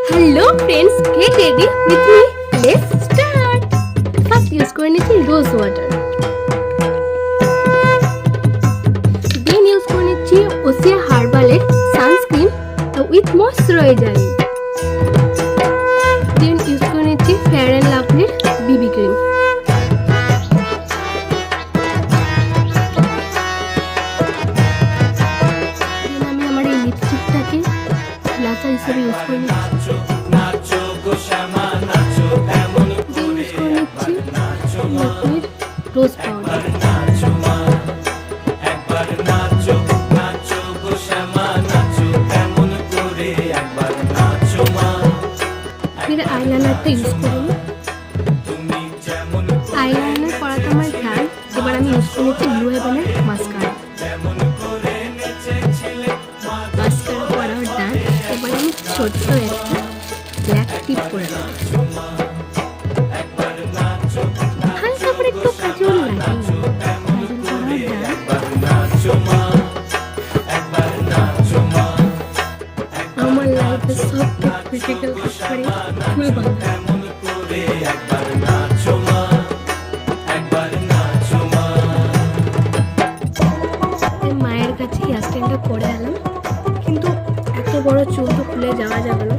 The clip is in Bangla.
Hello friends, get ready with me. Let's start. First use করে নিচ্ছি rose water. Then use করে নিচ্ছি Osea Herbal এর sunscreen with moisturizer. Then use করে নিচ্ছি Fair and Lovely BB cream. আমি আমার এই লিপস্টিকটাকে ব্লাশার হিসেবে ইউজ করে নিচ্ছি। রোজ পাউডার ফির আইলাইনারটা ইউজ করুন। আইলাইনার করাটা আমার ডান। এবার আমি ইউজ করে নিচ্ছি ব্লু হেভেনের মাস্কারা। মাস্কারা করাও ডান। এবার আমি ছোট্ট একটা ব্ল্যাক টিপ করে দেবো। হালকা করে একটু কাজল লাগে। আমার লাইফে সব ক্রিটিক্যাল করে ফুল বাঁধা। মায়ের কাছে হেয়ার স্টাইলটা করে এলাম, কিন্তু এত বড় চুল তো খুলে যাওয়া যাবে না।